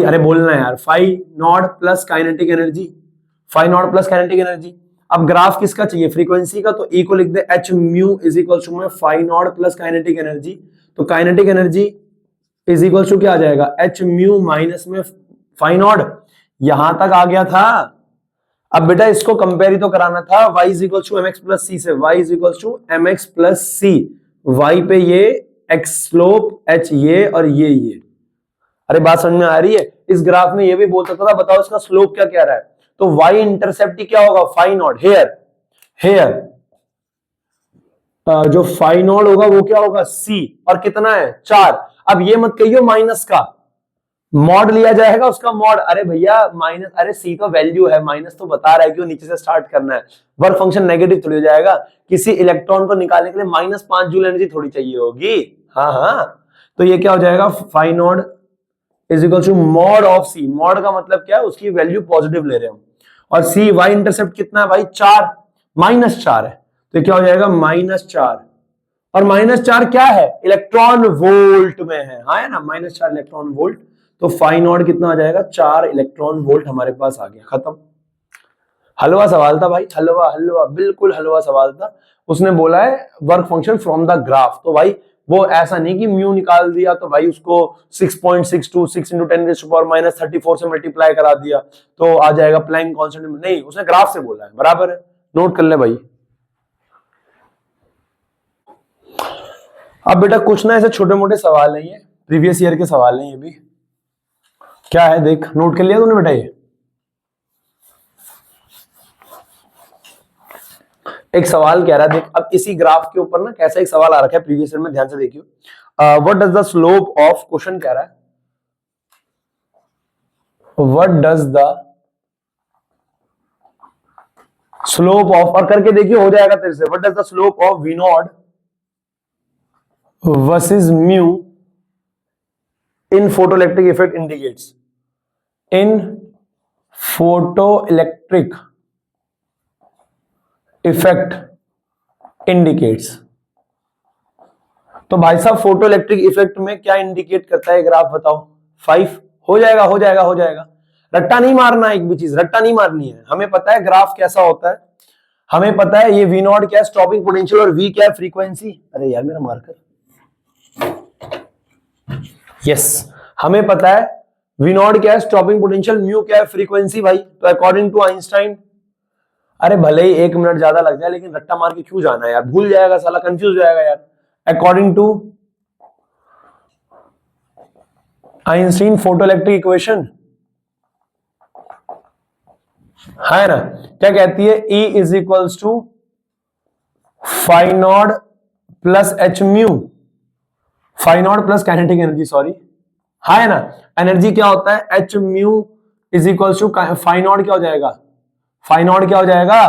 अरे बोलना है यार, phi not plus kinetic energy, phi not plus kinetic energy. अब ग्राफ किसका चाहिए, फ्रीक्वेंसी का, तो ई को लिख दे h mu is equal to में phi not plus kinetic energy, तो kinetic energy is equal to क्या आ जाएगा, एच म्यू माइनस में फाई नॉट, यहां तक आ गया था। अब बेटा इसको कंपेयर ही तो कराना था, y is equal to m x plus c से, y is equal to m x plus c, y पे ये x स्लोप, h ये और ये। अरे बात समझ में आ रही है, इस ग्राफ में ये भी बोल सकता था, बताओ इसका स्लोप क्या कह रहा है, तो y इंटरसेप्ट क्या होगा, फाई नॉट, हेयर जो फाई नॉट होगा वो क्या होगा, c, और कितना है 4। अब ये मत कहियो माइनस का मॉड लिया जाएगा, उसका मॉड, अरे भैया माइनस, अरे सी तो वैल्यू है, माइनस तो बता रहा है कि वो नीचे से स्टार्ट करना है, वर्क फंक्शन नेगेटिव थोड़ी हो जाएगा, किसी इलेक्ट्रॉन को निकालने के लिए -5 जूल एनर्जी थोड़ी चाहिए होगी, हाँ, तो ये क्या हो जाएगा, phi not is equal to mod of C, mod का मतलब क्या है, उसकी वैल्यू पॉजिटिव ले रहे हो, और सी वाई इंटरसेप्ट कितना है भाई 4, -4 है, तो क्या हो जाएगा -4, और -4 क्या है, इलेक्ट्रॉन वोल्ट में है, हाँ है ना, -4 इलेक्ट्रॉन वोल्ट, तो फाई नॉट कितना आ जाएगा, 4 इलेक्ट्रॉन वोल्ट हमारे पास आ गया, खत्म। हलवा सवाल था भाई, हलवा बिल्कुल हलवा सवाल था। उसने बोला है work function from the graph, तो भाई वो ऐसा नहीं कि म्यू निकाल दिया तो भाई उसको 6.626 इंटू 10⁻34 से मल्टीप्लाई करा दिया तो आ जाएगा प्लैंक कांस्टेंट, नहीं, उसने ग्राफ से बोला है, बराबर है, नोट कर ले भाई। अब बेटा कुछ ना ऐसे छोटे मोटे सवाल है, ये प्रीवियस ईयर के सवाल हैं, ये भी क्या है देख, नोट कर लिया तूने बेटा, ये एक सवाल कह रहा है, देख अब इसी ग्राफ के ऊपर ना कैसा एक सवाल आ रखा है प्रीवियस ईयर में, ध्यान से देखियो, what does the slope of, question कह रहा है what does the slope of, और करके देखियो हो जाएगा तेरे से, what does the slope of V not versus mu in photoelectric effect indicates, in photoelectric effect indicates. तो भाई साहब फोटोइलेक्ट्रिक इफेक्ट में क्या इंडिकेट करता है ग्राफ, बताओ, 5 हो जाएगा, हो जाएगा, हो जाएगा, रट्टा नहीं मारना, एक भी चीज रट्टा नहीं मारनी है, हमें पता है ग्राफ कैसा होता है, हमें पता है ये वी नॉट क्या है स्टॉपिंग पोटेंशियल और वी क्या है फ्रीक्वेंसी, अरे यार मेरा मार्कर, यस हमें पता है वी नॉट क्या है स्टॉपिंग पोटेंशियल, म्यू क्या है फ्रीक्वेंसी भाई। तो अकॉर्डिंग टू आइंस्टाइन, अरे भले ही 1 मिनट ज्यादा लग जाए लेकिन रट्टा मार के क्यों जाना है यार, भूल जाएगा साला, कंफ्यूज हो जाएगा यार। According to Einstein photoelectric equation है ना, क्या कहती है, E is equals to phi not plus h mu, phi not plus kinetic energy, sorry है ना। एनर्जी क्या होता है, h mu is equals to phi not क्या हो जाएगा, फाई नॉट क्या हो जाएगा,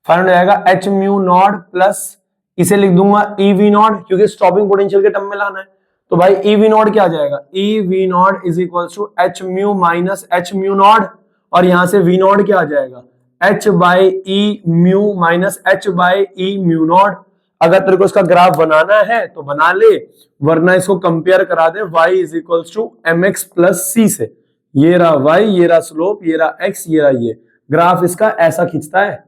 फाई नॉट हो जाएगा एच म्यू नॉट प्लस, इसे लिख दूंगा ई वी नॉट, क्योंकि स्टॉपिंग पोटेंशियल के टर्म में लाना है। तो भाई ई वी नॉट क्या आ जाएगा, e V not is equals to H mu minus h mu not, और यहां से वी नॉट क्या आ जाएगा, h by e mu minus h by e mu not. अगर तेरे को इसका ग्राफ बनाना है तो बना ले, वरना इसको कंपेयर करा दे y is equals to m x plus c से। ये रहा y, ये रहा स्लोप, ये रहा x, ये रहा ये ग्राफ इसका ऐसा खींचता है।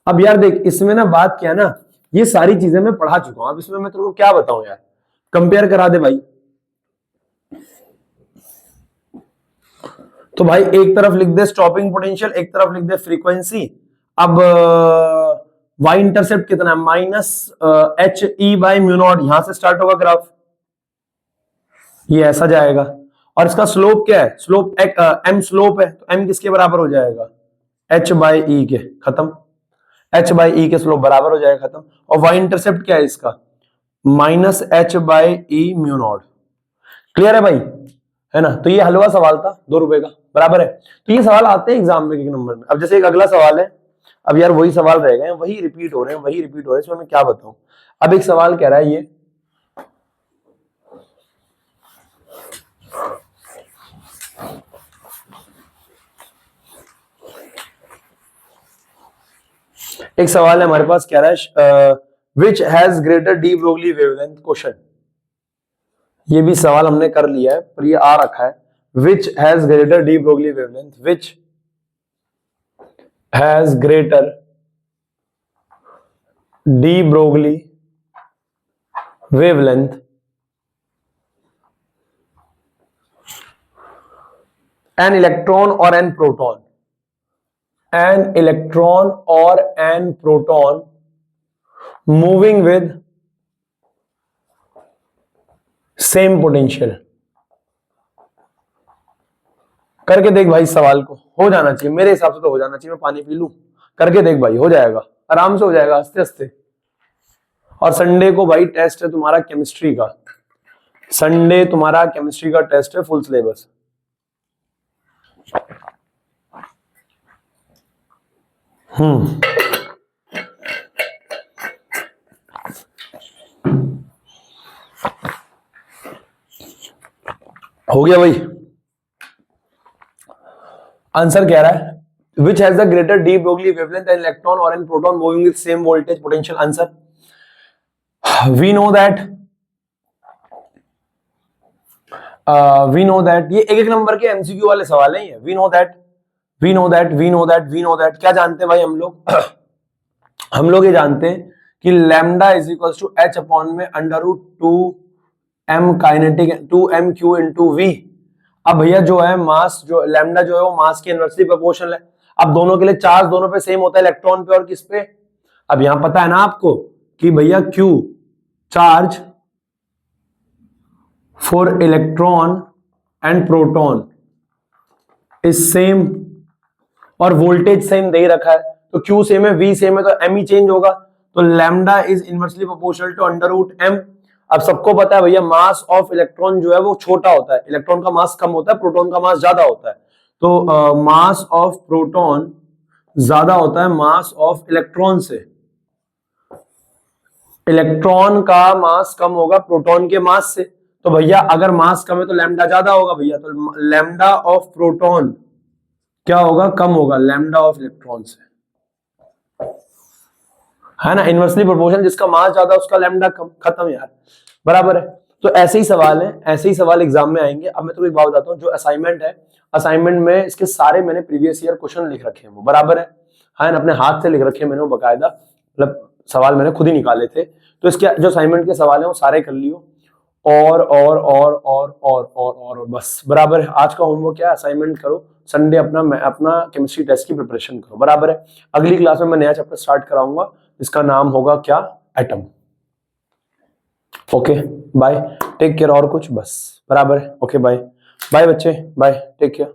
अब यार देख इसमें ना बात क्या है ना, ये सारी चीजें मैं पढ़ा चुका हूं, अब इसमें मैं तेरे को क्या बताऊं यार, कंपेयर करा दे भाई। तो भाई एक तरफ लिख दे स्टॉपिंग पोटेंशियल, एक तरफ लिख दे फ्रीक्वेंसी। अब y इंटरसेप्ट कितना है, minus H E by mu naught, यहां से स्टार्ट होगा ग्राफ, ये ऐसा जाएगा। और इसका स्लोप क्या है, स्लोप m स्लोप है, तो m किसके बराबर हो जाएगा, h बाई ई के, खत्म, h बाई ई के स्लोप बराबर हो जाएगा, खत्म। और y इंटरसेप्ट क्या है इसका, minus h by e mu not. Clear है भाई, है ना। तो ये हलवा सवाल था 2 रुपए का, बराबर है। तो ये सवाल आते हैं एग्जाम में एक नंबर में। अब जैसे एक अगला सवाल है, अब यार वही सवाल रह गए, वही रिपीट हो रहे हैं, वही रिपीट हो रहे हैं, इसमें मैं क्या बताऊं। अब एक सवाल कह रहा है ये, एक सवाल है हमारे पास, कह रहा है which has greater de Broglie wavelength, question. ये भी सवाल हमने कर लिया है पर ये आ रखा है, which has greater de Broglie wavelength, which has greater de Broglie wavelength an electron or an proton, an electron or an proton moving with same potential। करके देख भाई, सवाल को हो जाना चाहिए, मेरे हिसाब से तो हो जाना चाहिए, मैं पानी पी लूं, करके देख भाई, हो जाएगा, आराम से हो जाएगा, हंसते हंसते। और संडे को भाई टेस्ट है तुम्हारा केमिस्ट्री का, संडे तुम्हारा केमिस्ट्री का टेस्ट है, फुल सिलेबस। हो गया भाई। आंसर कह रहा है which has the greater de Broglie wavelength an electron और an proton moving with same voltage potential. Answer we know that ये एक नंबर के एमसीक्यू वाले सवाल हैं ये। वी नो दैट क्या जानते हैं भाई हम लोग हम लोग ये जानते हैं कि lambda is equal to h upon में under root 2m kinetic 2m q into v. अब भैया जो है मास, जो लैम्डा जो है वो मास के इनवर्सली प्रोपोर्शनल है। अब दोनों के लिए चार्ज दोनों पे सेम होता है, इलेक्ट्रॉन पे और किस पे। अब यहां पता है ना आपको कि भैया Q charge for electron and proton is same, और वोल्टेज सेम दे ही रखा है, तो Q सेम है, V सेम है, तो M ही चेंज होगा। तो lambda is inversely proportional to under root M। अब सबको पता है भैया मास ऑफ इलेक्ट्रॉन जो है वो छोटा होता है, इलेक्ट्रॉन का मास कम होता है, प्रोटॉन का मास ज्यादा होता है। तो मास ऑफ प्रोटॉन ज्यादा होता है मास ऑफ इलेक्ट्रॉन से, इलेक्ट्रॉन का मास कम होगा प्रोटॉन के मास से। तो भैया अगर मास कम है तो लैम्डा ज्यादा होगा भैया, तो लैम्डा ऑफ प्रोटॉन क्या होगा, कम होगा लैम्डा ऑफ इलेक्ट्रॉन से, है ना। इनवर्सली प्रोपोर्शनल, जिसका मास ज्यादा उसका लैम्डा कम, खत्म यार, बराबर है। तो ऐसे ही सवाल है, ऐसे ही सवाल एग्जाम में आएंगे। अब मैं तुम्हें एक बात बताता हूँ, जो असाइनमेंट है, असाइनमेंट में इसके सारे मैंने प्रीवियस ईयर क्वेश्चन लिख रखे हैं, वो बराबर है ना, अपने हाथ से लिख रखे हैं मैंने, वो बकायदा, मतलब सवाल मैंने खुद ही निकाले थे। तो इसके जो असाइनमेंट के सवाल है वो सारे कर लियो, और बस बराबर है। आज का होमवर्क क्या है, असाइनमेंट करो, संडे अपना केमिस्ट्री टेस्ट की प्रिपरेशन करो, बराबर है। अगली क्लास में मैं नया चैप्टर स्टार्ट कराऊंगा, इसका नाम होगा क्या, atom. Okay bye, take care. और कुछ, बस बराबर है। ओके बाय बाय बच्चे, बाय, टेक केयर।